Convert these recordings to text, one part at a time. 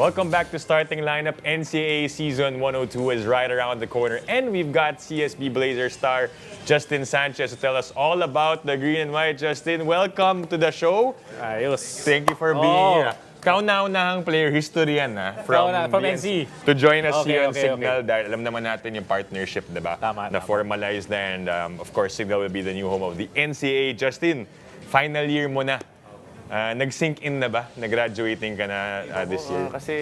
Welcome back to Starting Lineup. NCAA Season 102 is right around the corner. And we've got CSB Blazer star Justin Sanchez to tell us all about the green and white. Justin, welcome to the show. Ayos. Thank you for being here. Kauna-unahang player history yan from NC. To join us Okay, here on okay, Signal dahil alam naman natin yung partnership, diba? Tama, Na tama. formalized na and of course Signal will be the new home of the NCAA. Justin, final year mo na. Nag-sink in na ba? Nag-graduating ka na this year? Kasi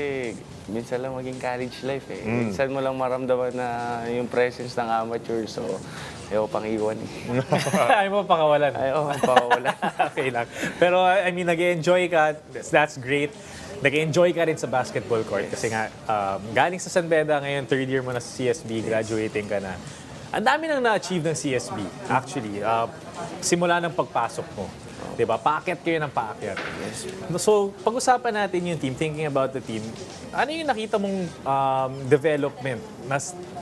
minsan lang maging college life eh. Minsan mo lang maramdaman na yung presence ng amateur. So, ayaw pang iwan eh. Ayaw mo pakawalan. Ayaw pang pawala. Okay lang. Pero I mean, nag-enjoy ka. That's great. Nag-enjoy ka rin sa basketball court. Kasi nga, galing sa San Beda ngayon, third year mo na sa CSB, graduating ka na. Ang dami nang na-achieve ng CSB, actually. Simula ng pagpasok mo. Diba? Paakyat kayo ng paakyat. Yes. So, pag-usapan natin yung team, thinking about the team, ano yung nakita mong development?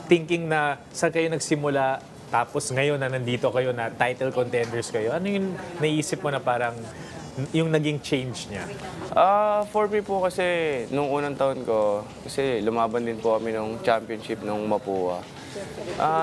Thinking na saan kayo nagsimula, tapos ngayon na nandito kayo na title contenders kayo, ano yung naisip mo na parang yung naging change niya? For me po kasi, nung unang taon ko, kasi lumaban din po kami nung championship nung Mapua.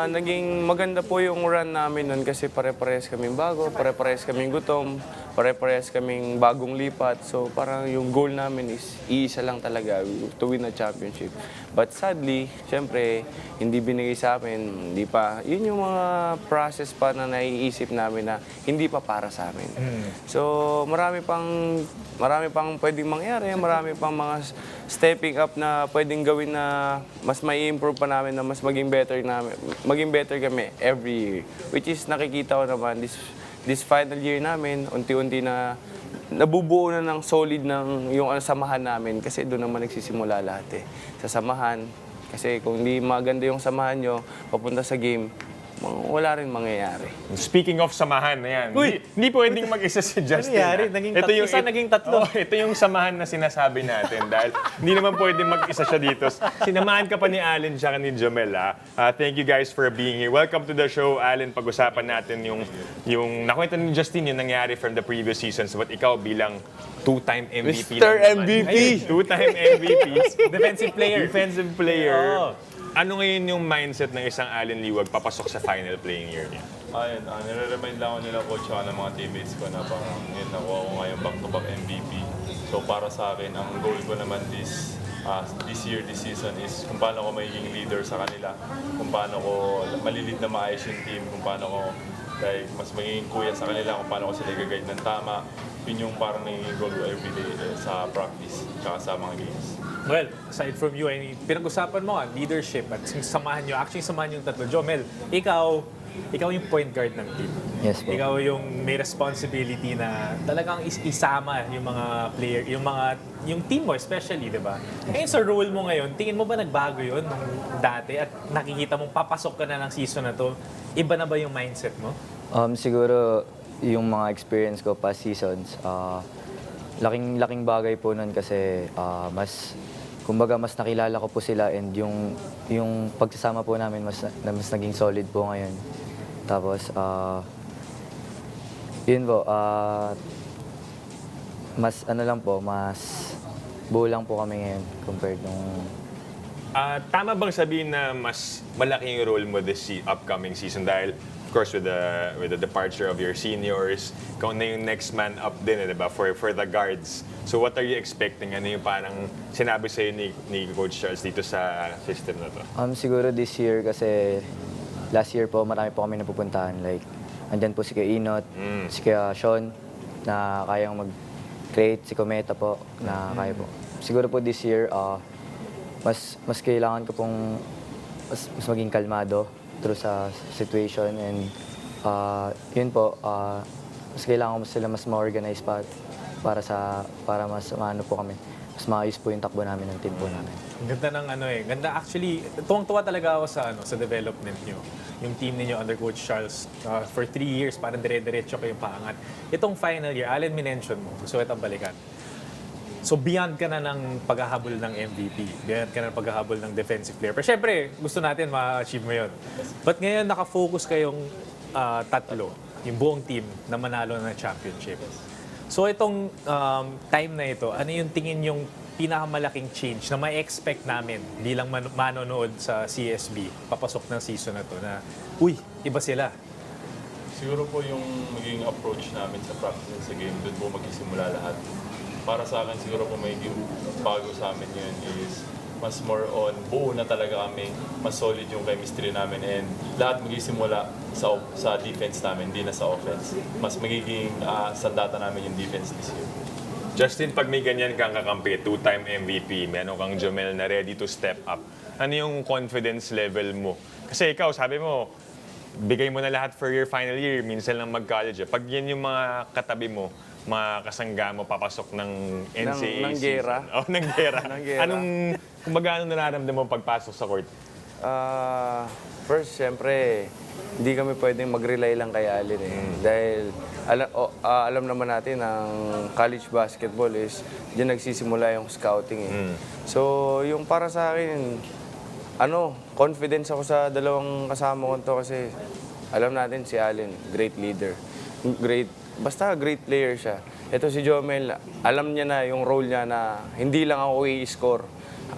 Naging maganda po yung run namin nun kasi pare-parehas kaming bago, pare-parehas kaming gutom, pare-parehas kaming bagong lipat. So parang yung goal namin is iisa lang talaga, to win a championship. But sadly, syempre, hindi binigay sa amin, hindi pa. Yun yung mga process pa na naiisip namin na hindi pa para sa amin. So marami pang pwedeng mangyari, marami pang mga stepping up na pwedeng gawin na mas may improve pa namin, na mas maging better kami every year. Which is nakikita ko naman this final year namin, unti-unti na nabubuo na ng solid ng yung samahan namin kasi doon naman nagsisimula lahat eh. Sa samahan, kasi kung hindi maganda yung samahan nyo, papunta sa game, wala rin mangyayari. Speaking of samahan na yan, Uy! hindi pwedeng mag-isa si Justin. nangyari? Naging tatlo. Ito yung samahan na sinasabi natin dahil hindi naman pwedeng mag-isa siya dito. Sinamahan ka pa ni Allen tsaka ni Jamel. Thank you guys for being here. Welcome to the show, Allen. Pag-usapan natin yung nakwento ni Justin yung nangyari from the previous seasons. But ikaw bilang two-time MVP. Mr. lang naman. MVP. Ayun, two-time MVP. Defensive player. Defensive player. Oo. Ano ngayon yung mindset ng isang Allen Liwag papasok sa final playing year niya? Ayun, nire-remind lang ako nila coach at ng mga teammates ko na parang yun, nakuha ko ngayon back-to-back MVP. So para sa akin, ang goal ko naman this year, this season is kung paano ko magiging leader sa kanila, kung paano ko malilid na maayos yung team, kung paano ko mas magiging kuya sa kanila, kung paano ko sila i-guide ng tama. Yun yung parang naging goal ko everyday sa practice at sa mga games. Well, aside from you, pinag-usapan mo leadership at samahan nyo. Actually, samahan yung tatlo. Jomel, ikaw yung point guard ng team. Yes po. Ikaw yung may responsibility na talagang isama yung mga player, yung team mo especially, di ba? Ngayon sa role mo ngayon, tingin mo ba nagbago yun nung dati at nakikita mong papasok ka na ng season na to? Iba na ba yung mindset mo? Siguro yung mga experience ko past seasons, laking bagay po nun kasi kumbaga mas nakilala ko po sila and yung pagsasama po namin mas naging solid po ngayon. Tapos yun po, mas buo lang po kami ngayon compared nung Tama bang sabihin na mas malaki yung role mo this upcoming season dahil of course with the departure of your seniors, ikaw na yung next man up din, diba, for the guards. So what are you expecting? Ano yung parang sinabi sa'yo ni Coach Charles dito sa system na to? siguro this year kasi last year po marami po kami napupuntahan, like andyan po si Kuya Inot, si Kuya Sean na kayang mag-create, si Cometa po na kaya po. Siguro po this year mas kailangan ko pong mas maging kalmado through sa situation and yun po, mas kailangan ko sila mas ma-organize para mas maano po kami. Mas maayos po yung takbo namin ng team po namin. Ganda ng ganda actually, tuwang-tuwa talaga ako sa development nyo. Yung team ninyo under Coach Charles for 3 years, parang dire-diretso kayong paangat. Itong final year, Allen, minention mo, gusto kitang balikan. So beyond ka na ng paghahabol ng MVP, beyond ka na ng paghahabol ng defensive player. Pero syempre, gusto natin ma-achieve mo yun. But ngayon, nakafocus kayong tatlo, yung buong team na manalo ng championship. So itong time na ito, ano yung tingin yung pinakamalaking change na may expect namin bilang manonood sa CSB papasok ng season na to na, uy, iba sila. Siguro po yung magiging approach namin sa practice sa game, doon po magsisimula lahat. Para sa akin, siguro po magiging bago sa amin yun is mas more on buo na talaga kami, mas solid yung chemistry namin, and lahat magsisimula sa defense namin, hindi na sa offense. Mas magiging sandata namin yung defense this year. Justin, pag may ganyan kang kakampi, 2-time MVP, meron kang Jomel na ready to step up, ano yung confidence level mo? Kasi ikaw, sabi mo, bigay mo na lahat for your final year, minsan lang mag-college. Pag yan yung mga katabi mo, mga kasangga mo papasok ng NCAA ng gera. season. Oh, ng gera. Ng gera. Kumbaga, anong nararamdaman mo pagpasok sa court? First, syempre, hindi kami pwedeng mag-rely lang kay Allen eh. Dahil alam naman natin ang college basketball is diyan nagsisimula yung scouting eh. So, yung para sa akin, confidence ako sa dalawang kasama ko to kasi alam natin si Allen, great leader. Basta great player siya. Ito si Jomel, alam niya na yung role niya na hindi lang ako i-score.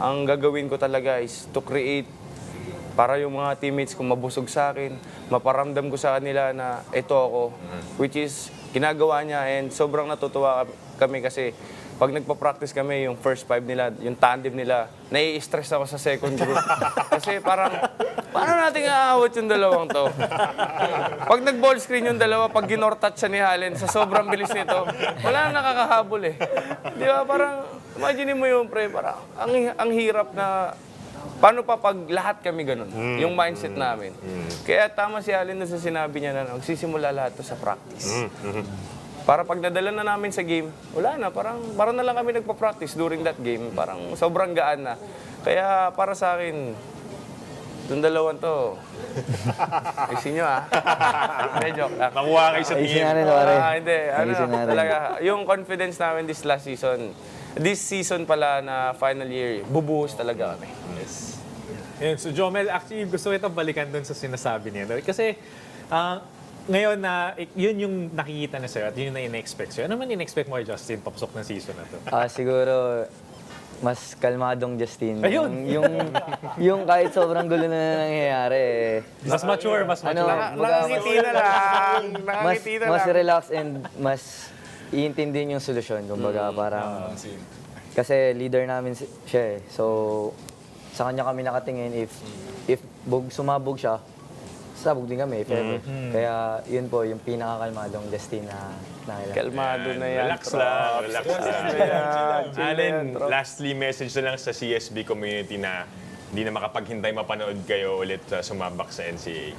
Ang gagawin ko talaga is to create para yung mga teammates ko mabusog sa akin, maparamdam ko sa kanila na ito ako, which is ginagawa niya, and sobrang natutuwa kami kasi pag nagpa-practice kami, yung first 5 nila, yung tandem nila, nai-stress ako sa second group. Kasi parang, paano natin aawat yung dalawang to? Pag nag-ball screen yung dalawa, pag ginortat siya ni Allen, sa sobrang bilis nito, wala na nakakahabol eh. Di ba? Parang, imagine mo yung pre, parang ang hirap na, paano pa pag lahat kami ganun? Yung mindset namin. Kaya tama si Allen na sa sinabi niya na magsisimula lahat to sa practice. Para pag nadala na namin sa game, wala na. Parang na lang kami nagpa-practice during that game. Parang sobrang gaan na. Kaya para sa akin, itong dalawang to, ayusin nyo Hindi, joke lang. Makuha kayo sa Ayusin team. natin, pare. Hindi, Ayusin natin. talaga. Yung confidence namin this season pala na final year, bubuhos talaga kami. Yun, so Jomel, actually gusto itong balikan dun sa sinasabi niya. No? Kasi ngayon na yun yung nakikita na sa'yo at yun yung na-in-expect sa'yo. Ano man in-expect mo kay Justin papasok ng season na to? Siguro, mas kalmadong Justin. Ayun! Yung kahit sobrang gulo na nangyayari, Mas mature, mas mature. Nakangiti na lang. mas relax and mas iintindihin yung solusyon. Kumbaga, parang, kasi leader namin siya eh. So, sa kanya kami nakatingin if sumabog siya, sabog din kami, if ever. Kaya yun po, yung pinakakalmadong Justin na nakilala. Kalmado na yan. Relax lang, relax lang. Chill Allen, yan, trop. lastly, message na lang sa CSB community na hindi na makapaghintay mapanood kayo ulit sumabak sa NCAA.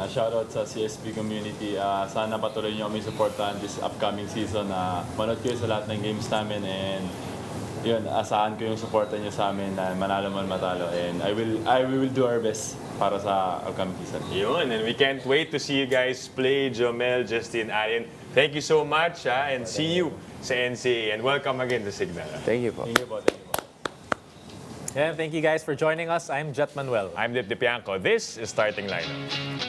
Shoutout sa CSB community. Sana patuloy niyo kami supportahan this upcoming season. Manood kayo sa lahat ng games namin, and yun, asahan ko yung supporta niyo sa amin na manalo man matalo, and we will do our best para sa upcoming season. Yun, and we can't wait to see you guys play. Jomel, Justin, Allen, thank you so much and see you sa NCAA, and welcome again to Signal. Thank you po. Thank you po. Thank you po. Yeah, thank you guys for joining us. I'm Jet Manuel. I'm Dip Dipianco. This is Starting Lineup.